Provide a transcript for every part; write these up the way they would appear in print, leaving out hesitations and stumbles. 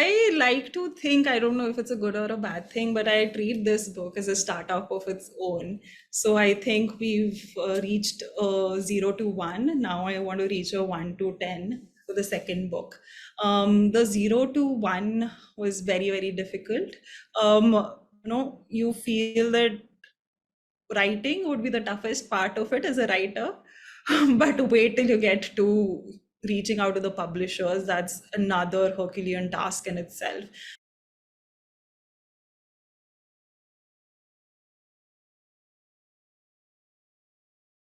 I like to think, I don't know if it's a good or a bad thing, but I treat this book as a startup of its own. So I think we've reached 0 to 1. Now I want to reach a 1 to 10 for the second book. The 0 to 1 was very, very difficult. Um, you feel that writing would be the toughest part of it as a writer, but wait till you get to reaching out to the publishers. That's another Herculean task in itself.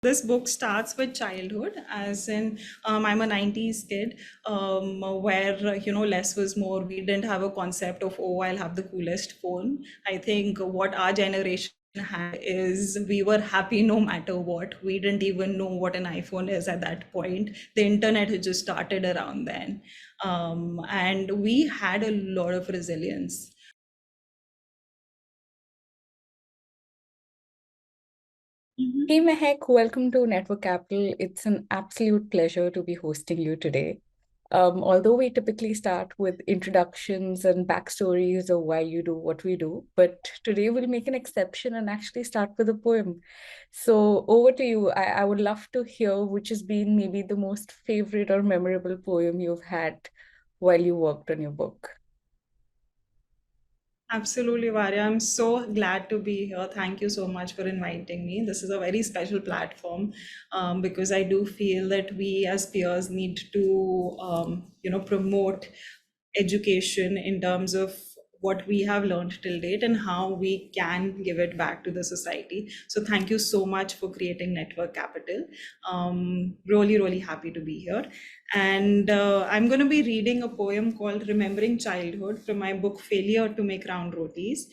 This book starts with childhood, as in, I'm a 90s kid, where, less was more. We didn't have a concept of, oh, I'll have the coolest phone. I think what our generation had is we were happy no matter what. We didn't even know what an iPhone is at that point. The internet had just started around then. And we had a lot of resilience. Hey Mehak, welcome to Network Capital. It's an absolute pleasure to be hosting you today. Although we typically start with introductions and backstories of why you do what we do, but today we'll make an exception and actually start with a poem. So over to you. I would love to hear which has been maybe the most favorite or memorable poem you've had while you worked on your book. Absolutely, Varya. I'm so glad to be here. Thank you so much for inviting me. This is a very special platform, because I do feel that we as peers need to, promote education in terms of what we have learned till date and how we can give it back to the society. So thank you so much for creating Network Capital. Really, really happy to be here. And I'm going to be reading a poem called Remembering Childhood from my book Failure to Make Round Rotis.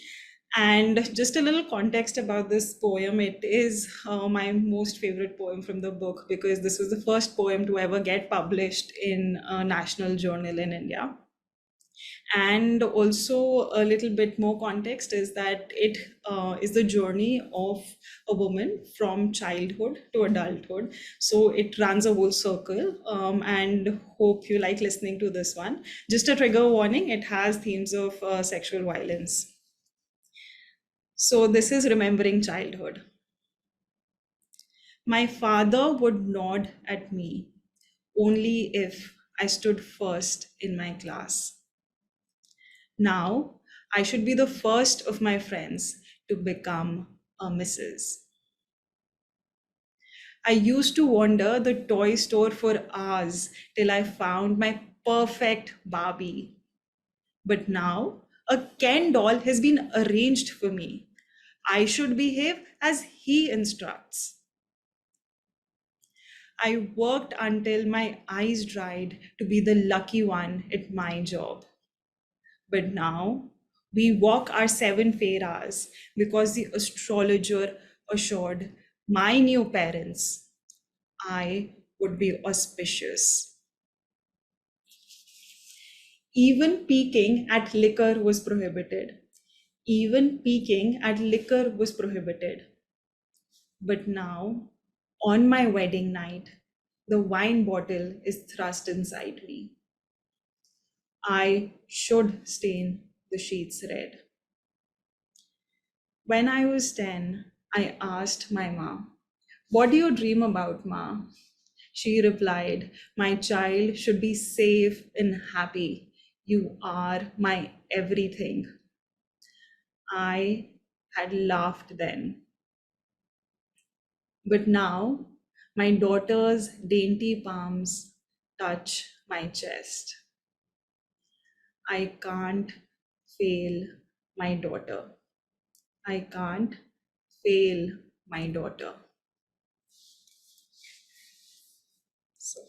And just a little context about this poem, it is my most favorite poem from the book because this was the first poem to ever get published in a national journal in India. And also, a little bit more context is that it is the journey of a woman from childhood to adulthood. So it runs a whole circle, and hope you like listening to this one. Just a trigger warning, it has themes of sexual violence. So this is Remembering Childhood. My father would nod at me only if I stood first in my class. Now, I should be the first of my friends to become a Mrs. I used to wander the toy store for hours till I found my perfect Barbie. But now, a Ken doll has been arranged for me. I should behave as he instructs. I worked until my eyes dried to be the lucky one at my job. But now we walk our 7 fair hours because the astrologer assured my new parents I would be auspicious. Even peeking at liquor was prohibited. Even peeking at liquor was prohibited. But now, on my wedding night, the wine bottle is thrust inside me. I should stain the sheets red. When I was 10, I asked my ma, "What do you dream about, ma?" She replied, "My child should be safe and happy. You are my everything." I had laughed then. But now, my daughter's dainty palms touch my chest. I can't fail my daughter. I can't fail my daughter. So,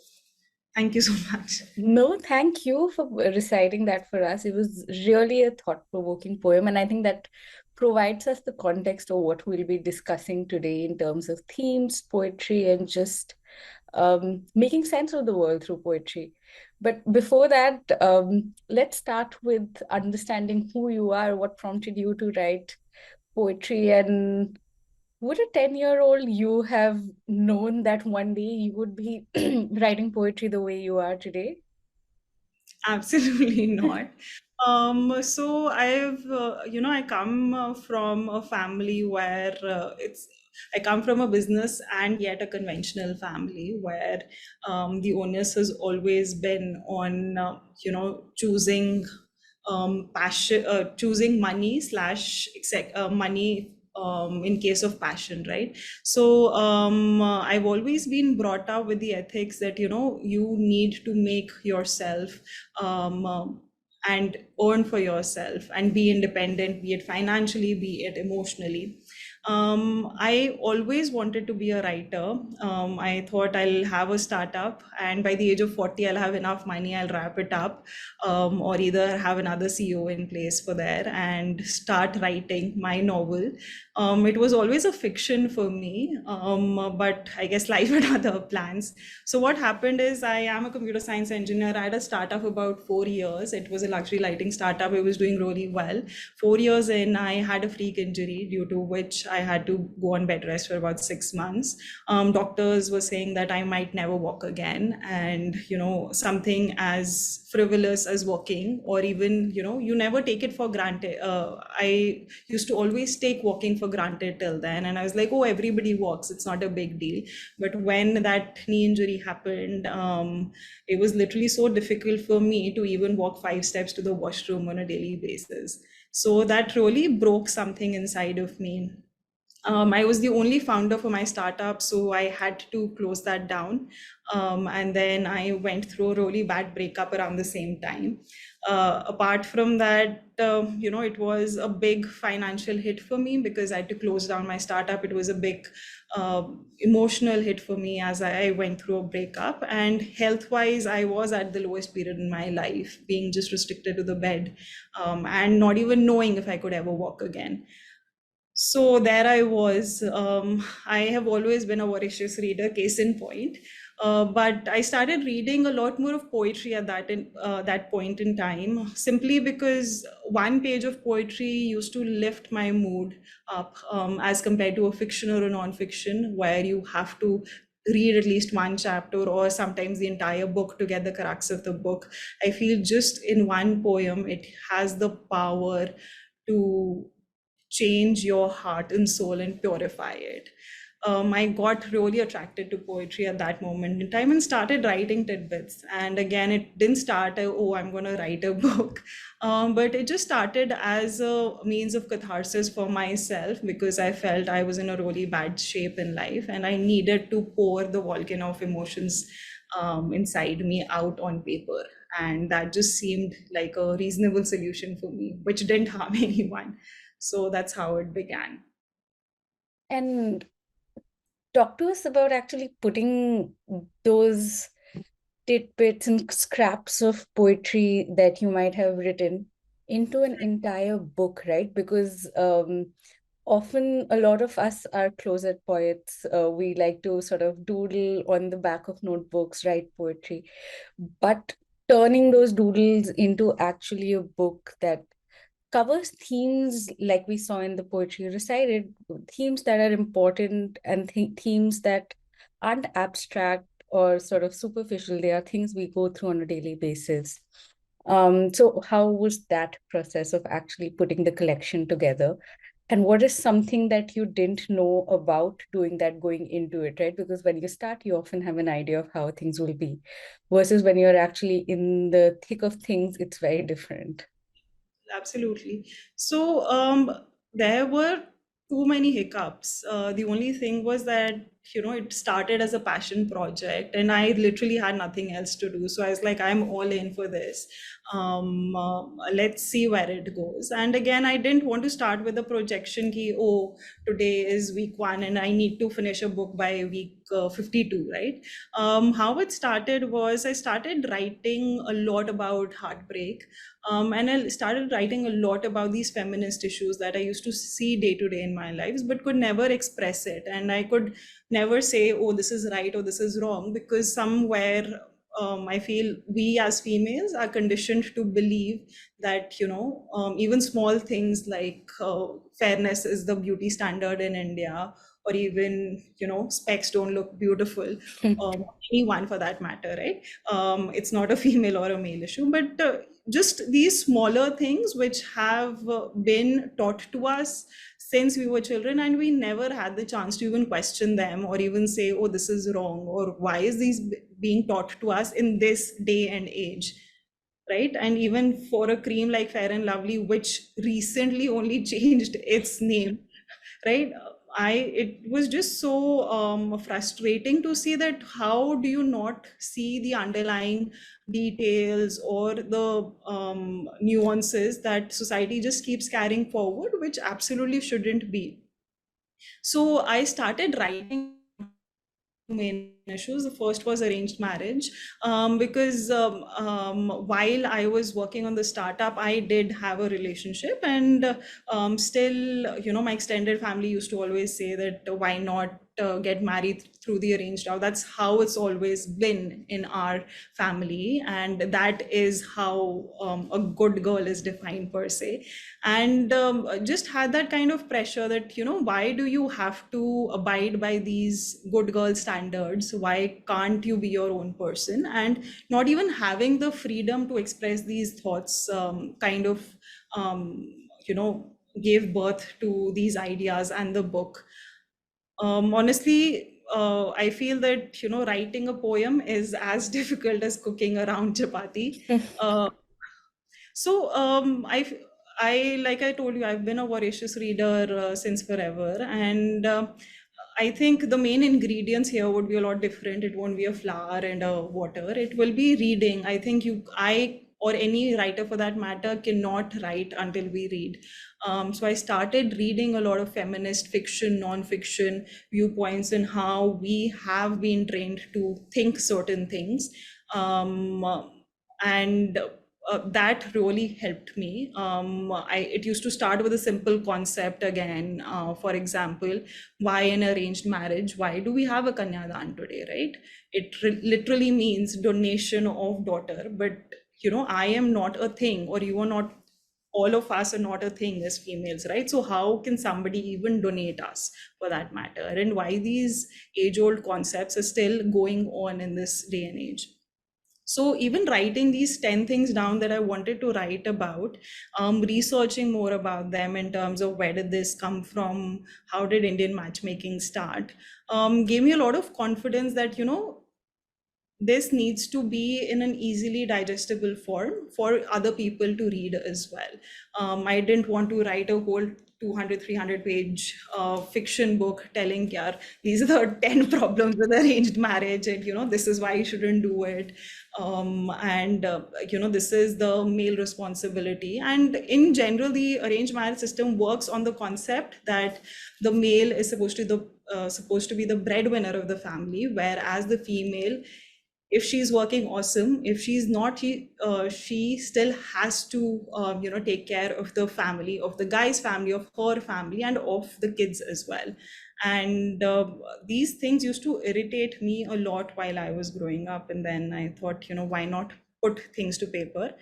thank you so much. No, thank you for reciting that for us. It was really a thought-provoking poem, and I think that provides us the context of what we'll be discussing today in terms of themes, poetry, and just making sense of the world through poetry. But before that, let's start with understanding who you are, what prompted you to write poetry, and would a 10-year-old you have known that one day you would be writing poetry the way you are today? Absolutely not. So I come from a family where I come from a business and yet a conventional family where the onus has always been on, choosing choosing money slash money in case of passion, right? So I've always been brought up with the ethics that, you need to make yourself um, and earn for yourself and be independent, be it financially, be it emotionally. I always wanted to be a writer. I thought I'll have a startup, and by the age of 40, I'll have enough money, I'll wrap it up, or either have another CEO in place for there and start writing my novel. It was always a fiction for me, but I guess life had other plans. So what happened is I am a computer science engineer. I had a startup about 4 years. It was a luxury lighting startup. It was doing really well. 4 years in, I had a freak injury due to which I had to go on bed rest for about 6 months. Doctors were saying that I might never walk again, and something as frivolous as walking, or even you never take it for granted. I used to always take walking for granted till then, and I was like, oh, everybody walks, it's not a big deal. But when that knee injury happened, it was literally so difficult for me to even walk 5 steps to the washroom on a daily basis. So that really broke something inside of me. I was the only founder for my startup, so I had to close that down. And then I went through a really bad breakup around the same time. Apart from that, it was a big financial hit for me because I had to close down my startup. It was a big emotional hit for me as I went through a breakup. And health wise, I was at the lowest period in my life, being just restricted to the bed, and not even knowing if I could ever walk again. So there I was. I have always been a voracious reader, case in point. But I started reading a lot more of poetry at that point in time, simply because one page of poetry used to lift my mood up, as compared to a fiction or a non-fiction, where you have to read at least one chapter or sometimes the entire book to get the crux of the book. I feel just in one poem, it has the power to change your heart and soul and purify it. I got really attracted to poetry at that moment in time and started writing tidbits. And again, it didn't start, oh, I'm going to write a book. But it just started as a means of catharsis for myself because I felt I was in a really bad shape in life and I needed to pour the volcano of emotions inside me out on paper. And that just seemed like a reasonable solution for me, which didn't harm anyone. So that's how it began. And talk to us about actually putting those tidbits and scraps of poetry that you might have written into an entire book, right? Because often a lot of us are closet poets. We like to sort of doodle on the back of notebooks, write poetry. But turning those doodles into actually a book that covers themes like we saw in the poetry you recited, themes that are important and themes that aren't abstract or sort of superficial. They are things we go through on a daily basis. So how was that process of actually putting the collection together? And what is something that you didn't know about doing that going into it, right? Because when you start, you often have an idea of how things will be, versus when you're actually in the thick of things, it's very different. Absolutely. So there were too many hiccups. The only thing was that, it started as a passion project and I literally had nothing else to do. So I was like, I'm all in for this. Let's see where it goes. And again, I didn't want to start with a projection key, oh, today is week one and I need to finish a book by week 52, right? How it started was I started writing a lot about heartbreak, and I started writing a lot about these feminist issues that I used to see day to day in my lives, but could never express it. And I could never say, oh, this is right or this is wrong, because somewhere I feel we as females are conditioned to believe that, even small things like fairness is the beauty standard in India, or even, specs don't look beautiful, anyone for that matter, right? It's not a female or a male issue, but just these smaller things which have been taught to us since we were children, and we never had the chance to even question them or even say, oh, this is wrong, or why is these being taught to us in this day and age, right? And even for a cream like Fair and Lovely, which recently only changed its name, right? It was just so frustrating to see that how do you not see the underlying details or the nuances that society just keeps carrying forward, which absolutely shouldn't be. So I started writing about two main issues. The first was arranged marriage, because while I was working on the startup, I did have a relationship, and still, my extended family used to always say that why not get married through the arranged route. That's how it's always been in our family, and that is how a good girl is defined per se. And just had that kind of pressure that, why do you have to abide by these good girl standards? Why can't you be your own person? And not even having the freedom to express these thoughts um, you know gave birth to these ideas and the book. Honestly, I feel that, writing a poem is as difficult as cooking around chapati. uh, so like I told you, I've been a voracious reader since forever, and I think the main ingredients here would be a lot different. It won't be a flour and a water. It will be reading. I think I, or any writer for that matter, cannot write until we read. So I started reading a lot of feminist fiction, non-fiction viewpoints, and how we have been trained to think certain things. Um, and That really helped me. It used to start with a simple concept again. For example, why an arranged marriage? Why do we have a kanyadan today, right? Literally means donation of daughter. But, I am not a thing, or you are not, all of us are not a thing as females, right? So how can somebody even donate us for that matter? And why these age-old concepts are still going on in this day and age? So even writing these 10 things down that I wanted to write about, researching more about them in terms of where did this come from, how did Indian matchmaking start, gave me a lot of confidence that, this needs to be in an easily digestible form for other people to read as well. I didn't want to write a whole 200, 300 page fiction book telling, yeah, these are the 10 problems with arranged marriage, and, this is why you shouldn't do it. And, this is the male responsibility. And in general, the arranged marriage system works on the concept that the male is supposed to be the breadwinner of the family, whereas the female, if she's working, awesome. If she's not, she still has to take care of the family, of the guy's family, of her family, and of the kids as well. And these things used to irritate me a lot while I was growing up, and then I thought, why not put things to paper.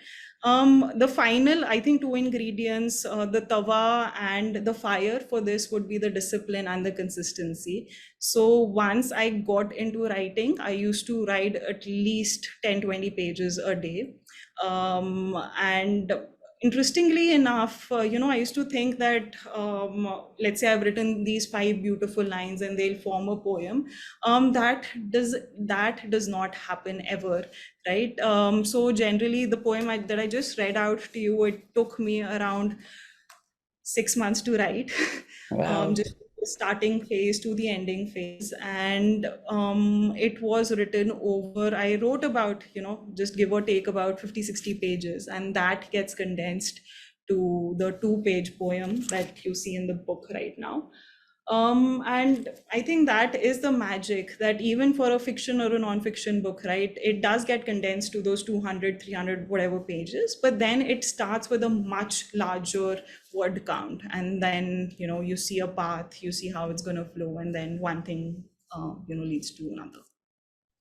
The final, I think, two ingredients, the tawa and the fire for this would be the discipline and the consistency. So once I got into writing, I used to write at least 10, 20 pages a day. And interestingly enough, I used to think that, let's say I've written these 5 beautiful lines and they'll form a poem. That does not happen ever, right? So generally, the poem that I just read out to you, it took me around 6 months to write, Wow. just the starting phase to the ending phase. And it was written over, I wrote about, just give or take about 50, 60 pages. And that gets condensed to the 2-page poem that you see in the book right now. And I think that is the magic, that even for a fiction or a non-fiction book, right, it does get condensed to those 200, 300, whatever pages, but then it starts with a much larger word count. And then, you see a path, you see how it's going to flow, and then one thing, leads to another.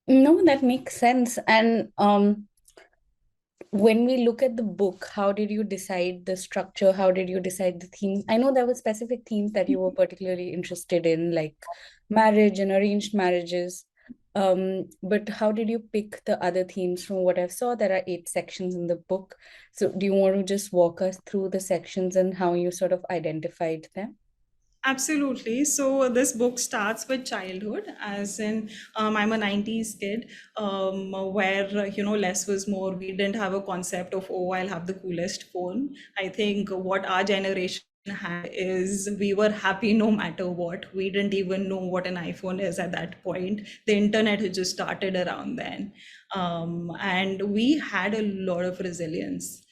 No, that makes sense. And when we look at the book, how did you decide the structure? How did you decide the themes? I know there were specific themes that you were particularly interested in, like marriage and arranged marriages. But how did you pick the other themes? From what I've saw, there are 8 sections in the book. So do you want to just walk us through the sections and how you sort of identified them? Absolutely. So this book starts with childhood, as in I'm a 90s kid, where less was more. We didn't have a concept of, oh, I'll have the coolest phone. I think what our generation had is we were happy no matter what. We didn't even know what an iPhone is at that point. The internet had just started around then, and we had a lot of resilience.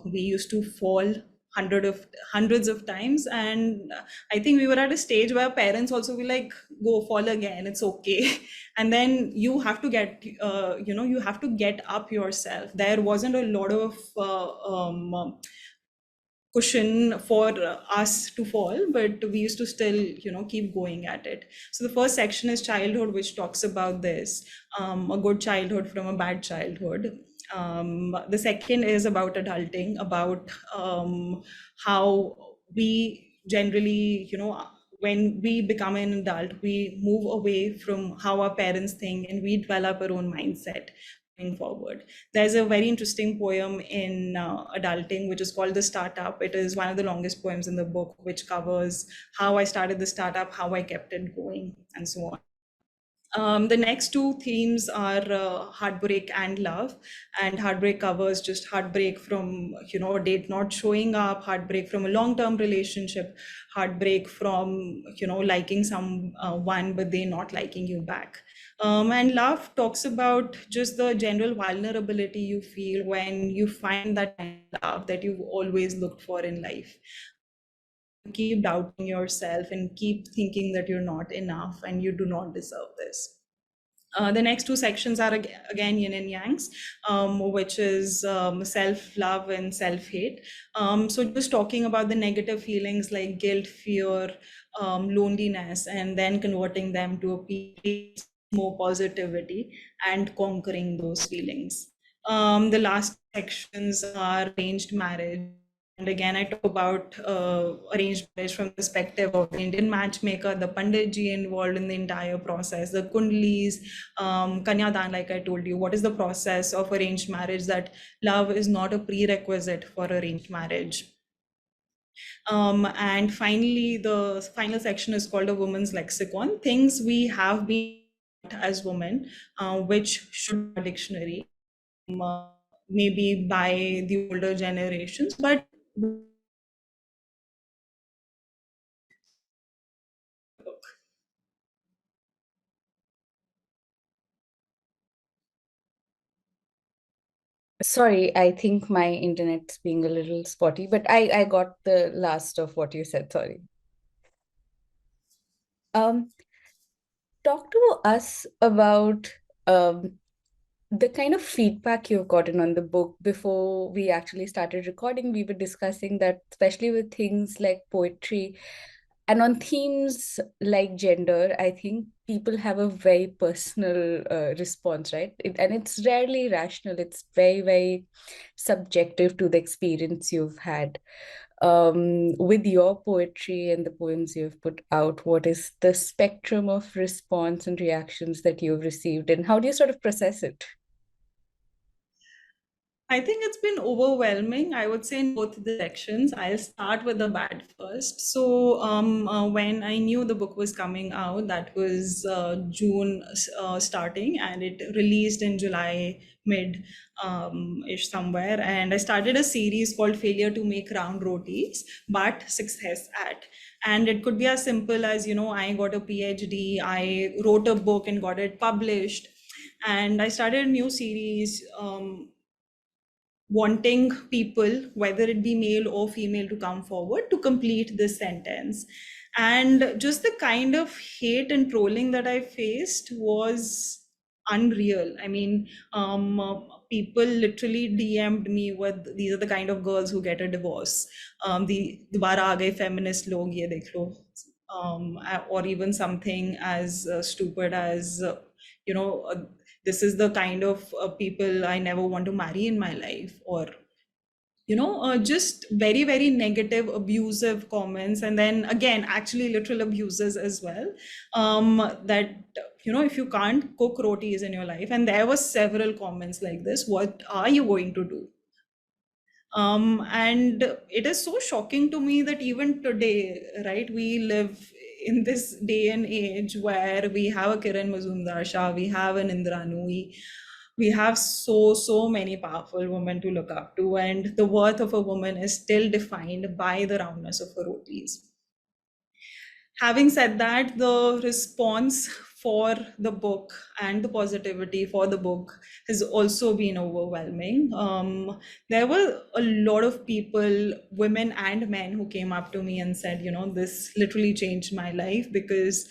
We used to fall hundreds of times, and I think we were at a stage where parents also be like, go fall again, it's okay. And then you have to get you have to get up yourself. There wasn't a lot of cushion for us to fall, but we used to still keep going at it. So the first section is childhood, which talks about this, a good childhood from a bad childhood. The second is about adulting, about how we generally, when we become an adult, we move away from how our parents think and we develop our own mindset going forward. There's a very interesting poem in adulting, which is called The Startup. It is one of the longest poems in the book, which covers how I started the startup, how I kept it going, and so on. The next two themes are heartbreak and love. And heartbreak covers just heartbreak from, a date not showing up, heartbreak from a long-term relationship, heartbreak from, liking someone, but they not liking you back. And love talks about just the general vulnerability you feel when you find that kind of love that you've always looked for in life. You keep doubting yourself and keep thinking that you're not enough and you do not deserve this. The next two sections are again yin and yangs, which is self-love and self-hate. So just talking about the negative feelings like guilt, fear, loneliness, and then converting them to a peace, more positivity, and conquering those feelings. The last sections are arranged marriage. And again, I talk about arranged marriage from the perspective of the Indian matchmaker, the Panditji involved in the entire process, the Kundlis, Kanyadan, like I told you. What is the process of arranged marriage? That love is not a prerequisite for arranged marriage. And finally, the final section is called a woman's lexicon, things we have been taught as women, which should be a dictionary, uh, maybe by the older generations, but Sorry, I think my internet's being a little spotty, but I got the last of what you said. Sorry. Um, Talk to us about the kind of feedback you've gotten on the book. Before we actually started recording, we were discussing that, especially with things like poetry and on themes like gender, I think people have a very personal response, right? And it's rarely rational. It's very, very subjective to the experience you've had. With your poetry and the poems you've put out, what is the spectrum of response and reactions that you've received, and how do you sort of process it? I think it's been overwhelming, I would say, in both directions. I'll start with the bad first. So, when I knew the book was coming out, that was June starting, and it released in July mid ish somewhere. And I started a series called Failure to Make Round Rotis, but Success at. And it could be as simple as, I got a PhD, I wrote a book and got it published. And I started a new series. Wanting people, whether it be male or female, to come forward to complete this sentence. And just the kind of hate and trolling that I faced was unreal. I mean, people literally DM'd me with, these are the kind of girls who get a divorce. The दोबारा आ गए feminist लोग ये देख लो. Or even something as stupid as you know uh, this is the kind of people I never want to marry in my life, or just very, very negative, abusive comments, and then again, actually literal abuses as well. That, if you can't cook rotis in your life, and there were several comments like this, what are you going to do? And it is so shocking to me that even today, right, we live in this day and age where we have a Kiran Mazumdar Shah, we have an Indranu, we have so many powerful women to look up to, and the worth of a woman is still defined by the roundness of her rotis. Having said that, the response for the book and the positivity for the book has also been overwhelming. There were a lot of people, women and men, who came up to me and said, this literally changed my life, because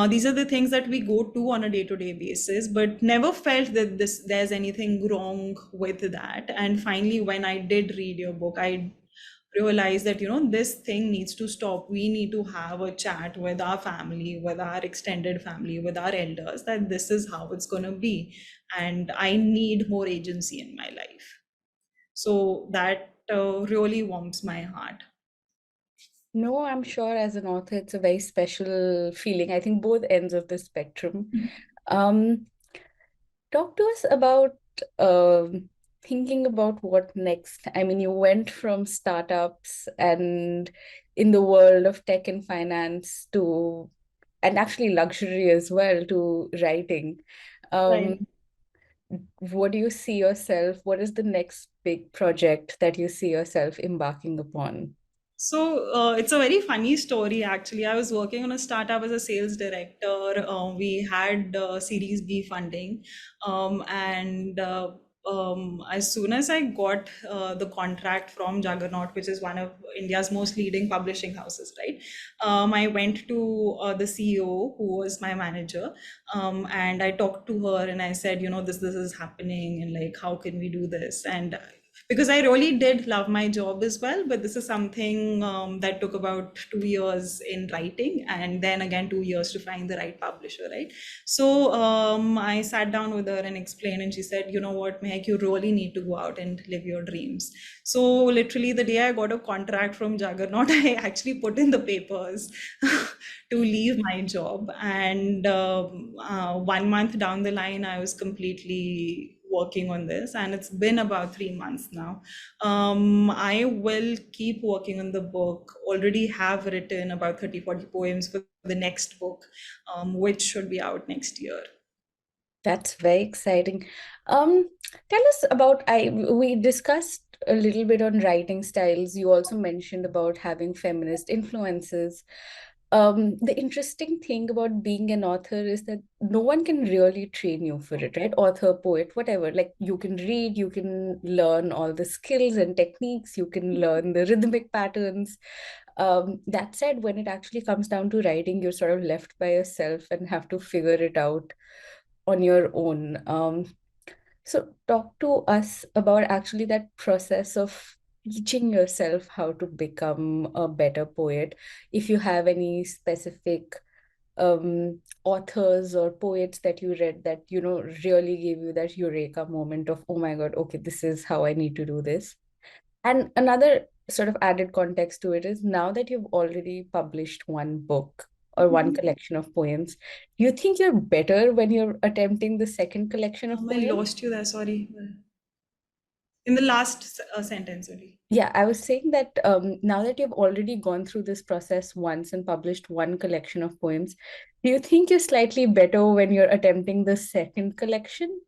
these are the things that we go to on a day-to-day basis, but never felt that there's anything wrong with that. And finally, when I did read your book, I realize that this thing needs to stop. We need to have a chat with our family, with our extended family, with our elders, that this is how it's going to be, and I need more agency in my life. So that really warms my heart. No, I'm sure as an author, it's a very special feeling. I think both ends of the spectrum. Um, Talk to us about thinking about what next. I mean, you went from startups and in the world of tech and finance to, and actually luxury as well, to writing. Right. Um, what do you see yourself? What is the next big project that you see yourself embarking upon? So it's a very funny story, actually. I was working on a startup as a sales director. We had Series B funding, and as soon as I got the contract from Juggernaut, which is one of India's most leading publishing houses, right? I went to the CEO, who was my manager, and I talked to her and I said, this is happening, and like, how can we do this? And because I really did love my job as well, but this is something that took about 2 years in writing, and then again 2 years to find the right publisher, right? So I sat down with her and explained, and she said, "You know what, Mehak, you really need to go out and live your dreams." So literally, the day I got a contract from Juggernaut, I actually put in the papers to leave my job, and 1 month down the line, I was completely working on this, and it's been about 3 months now. I will keep working on the book. Already have written about 30-40 poems for the next book, which should be out next year. That's very exciting. Um, Tell us about we discussed a little bit on writing styles. You also mentioned about having feminist influences. The interesting thing about being an author is that no one can really train you for it, right? Author, poet, whatever. Like you can read, you can learn all the skills and techniques, you can learn the rhythmic patterns. That said, when it actually comes down to writing, you're sort of left by yourself and have to figure it out on your own. So talk to us about actually that process of teaching yourself how to become a better poet. If you have any specific authors or poets that you read that, really gave you that eureka moment of, oh my God, okay, this is how I need to do this. And another sort of added context to it is now that you've already published one book or one collection of poems, do you think you're better when you're attempting the second collection of I poems? lost you there, sorry. In the last sentence only. Yeah, I was saying that now that you've already gone through this process once and published one collection of poems, do you think you're slightly better when you're attempting the second collection?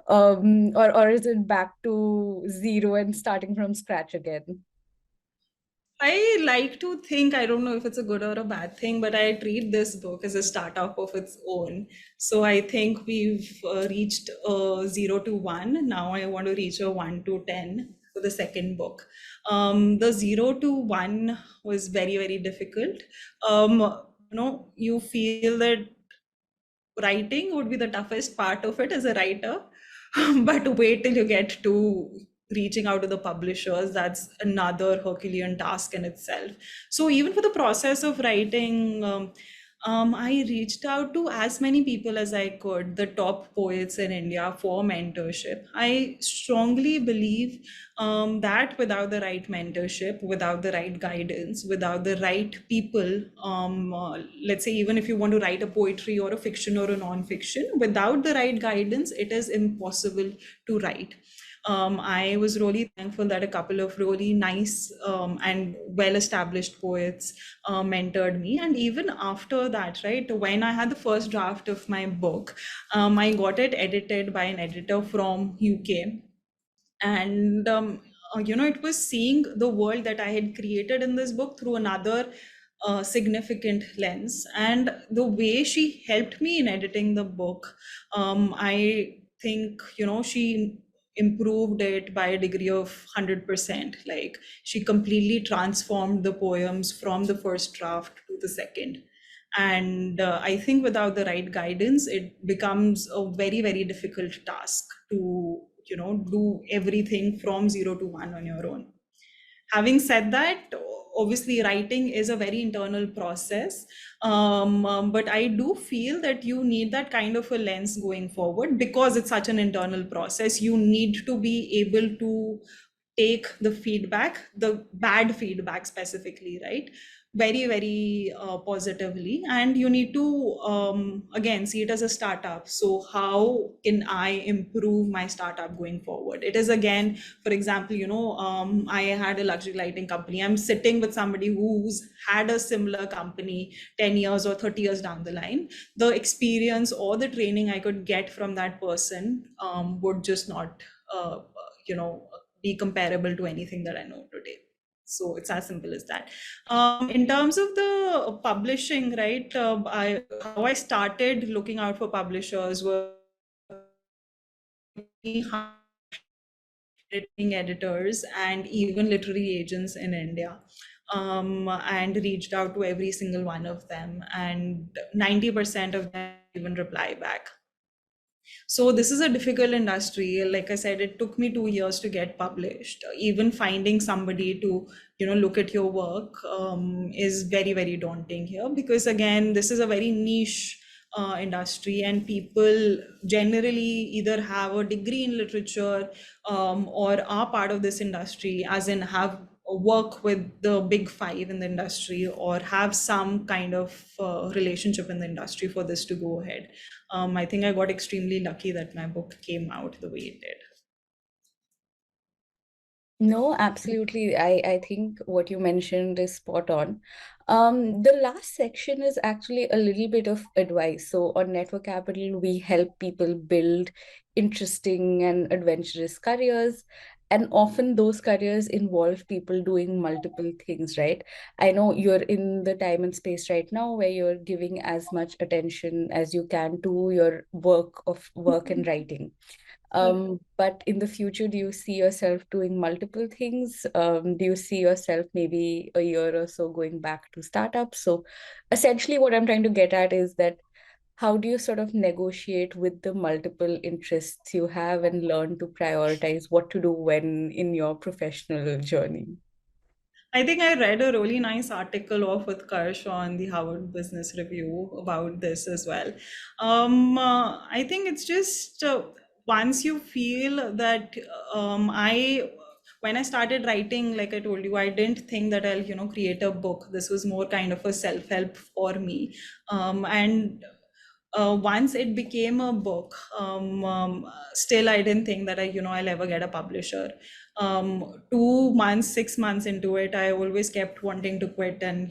Or is it back to zero and starting from scratch again? I like to think, I don't know if it's a good or a bad thing, but I treat this book as a startup of its own. So I think we've reached 0 to 1. Now I want to reach a 1 to 10 for the second book. The 0 to 1 was very, very difficult. Um, you feel that writing would be the toughest part of it as a writer, but wait till you get to reaching out to the publishers. That's another Herculean task in itself. So even for the process of writing, I reached out to as many people as I could, the top poets in India, for mentorship. I strongly believe that without the right mentorship, without the right guidance, without the right people, let's say even if you want to write a poetry or a fiction or a non-fiction, without the right guidance, it is impossible to write. I was really thankful that a couple of really nice and well-established poets mentored me. And even after that, right, when I had the first draft of my book, I got it edited by an editor from UK. And it was seeing the world that I had created in this book through another significant lens. And the way she helped me in editing the book, I think, she improved it by a degree of 100%. Like, she completely transformed the poems from the first draft to the second. And I think without the right guidance, it becomes a very, very difficult task to do everything from 0 to 1 on your own. Having said that, obviously writing is a very internal process, but I do feel that you need that kind of a lens going forward, because it's such an internal process. You need to be able to take the feedback, the bad feedback specifically, right, very, very positively. And you need to again see it as a startup. So how can I improve my startup going forward? It is, again, for example, I had a luxury lighting company. I'm sitting with somebody who's had a similar company 10 years or 30 years down the line. The experience or the training I could get from that person would just not you know be comparable to anything that I know today. So it's as simple as that. In terms of the publishing, right, how I started looking out for publishers was editing editors and even literary agents in India, and reached out to every single one of them, and 90% of them even reply back. So this is a difficult industry. Like I said, it took me 2 years to get published. Even finding somebody to, look at your work is very, very daunting here, because again, this is a very niche industry, and people generally either have a degree in literature or are part of this industry, as in have work with the big five in the industry, or have some kind of relationship in the industry for this to go ahead. I think I got extremely lucky that my book came out the way it did. No, absolutely. I think what you mentioned is spot on. The last section is actually a little bit of advice. So on Network Capital, we help people build interesting and adventurous careers. And often those careers involve people doing multiple things, right? I know you're in the time and space right now where you're giving as much attention as you can to your work and writing. But in the future, do you see yourself doing multiple things? Do you see yourself maybe a year or so going back to startups? So essentially, what I'm trying to get at is that how do you sort of negotiate with the multiple interests you have and learn to prioritize what to do when in your professional journey? I think I read a really nice article of Utkarsh on the Harvard Business Review about this as well. I think it's just once you feel that when I started writing, like I told you, I didn't think that I'll, create a book. This was more kind of a self-help for me. And once it became a book, still I didn't think that I'll ever get a publisher. 2 months, 6 months into it, I always kept wanting to quit, and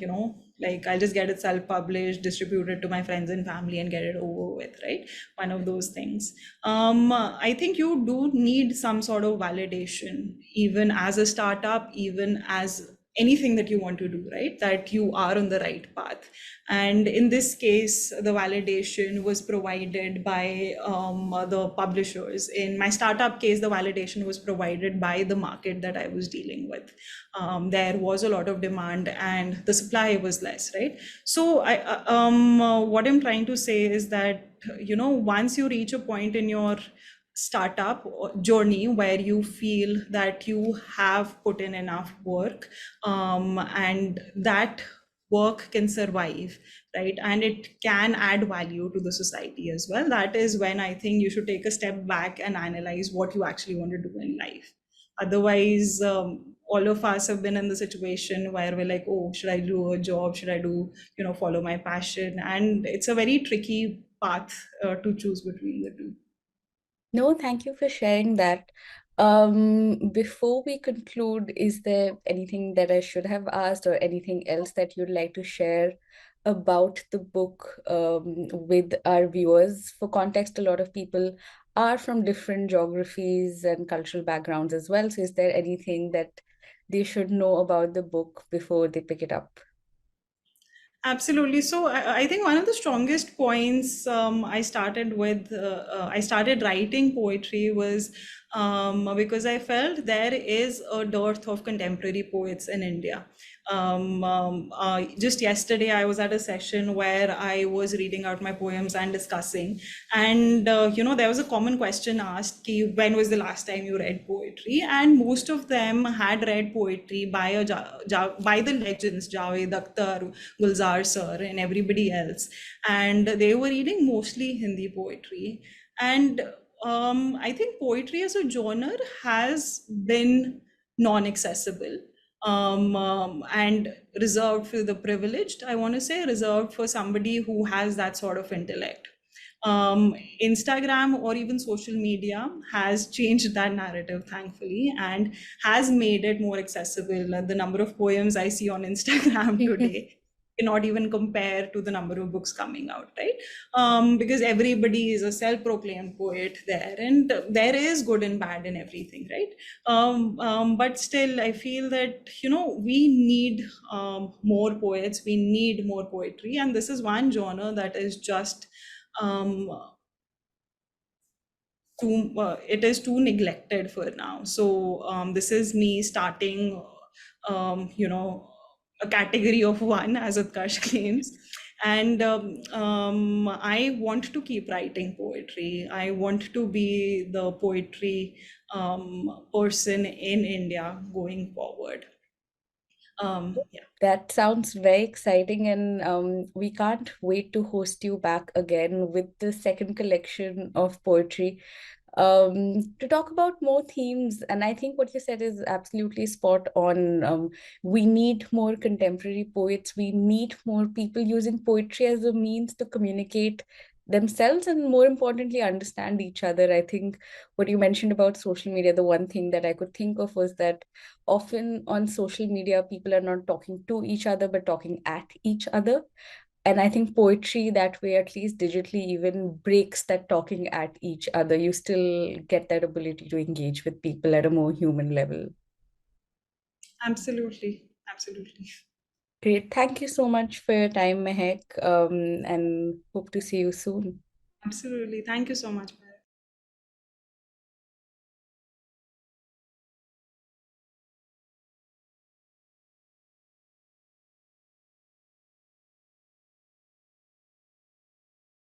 like, I'll just get it self-published, distribute it to my friends and family, and get it over with, right? One of those things. I think you do need some sort of validation, even as a startup, even as anything that you want to do, right? That you are on the right path. And in this case, the validation was provided by the publishers. In my startup case, the validation was provided by the market that I was dealing with. There was a lot of demand and the supply was less, right? So what I'm trying to say is that, once you reach a point in your startup journey where you feel that you have put in enough work, and that work can survive, right? And it can add value to the society as well. That is when I think you should take a step back and analyze what you actually want to do in life. Otherwise, all of us have been in the situation where we're like, oh, should I do a job? Should I do, follow my passion? And it's a very tricky path to choose between the two. No, thank you for sharing that. Before we conclude, is there anything that I should have asked or anything else that you'd like to share about the book with our viewers? For context, a lot of people are from different geographies and cultural backgrounds as well. So is there anything that they should know about the book before they pick it up? Absolutely. So I think one of the strongest points I started writing poetry was because I felt there is a dearth of contemporary poets in India. Just yesterday, I was at a session where I was reading out my poems and discussing. And, there was a common question asked, ki, when was the last time you read poetry? And most of them had read poetry by, by the legends, Javed Akhtar, Gulzar sir, and everybody else. And they were reading mostly Hindi poetry. And I think poetry as a genre has been non-accessible, and reserved for the privileged. I want to say reserved for somebody who has that sort of intellect. Instagram or even social media has changed that narrative, thankfully, and has made it more accessible. The number of poems I see on Instagram today cannot even compare to the number of books coming out, right? Because everybody is a self-proclaimed poet there, and there is good and bad in everything, right? But still, I feel that we need more poets, we need more poetry, and this is one genre that is just um, it is too neglected for now. So this is me starting, a category of one, as Utkarsh claims. And I want to keep writing poetry. I want to be the poetry person in India going forward. Yeah. That sounds very exciting, and we can't wait to host you back again with the second collection of poetry to talk about more themes. And I think what you said is absolutely spot on. We need more contemporary poets. We need more people using poetry as a means to communicate themselves and, more importantly, understand each other. I think what you mentioned about social media, the one thing that I could think of was that often on social media, people are not talking to each other, but talking at each other. And I think poetry that way, at least digitally, even breaks that talking at each other. You still get that ability to engage with people at a more human level. Absolutely. Absolutely. Great. Thank you so much for your time, Mehak, and hope to see you soon. Absolutely. Thank you so much.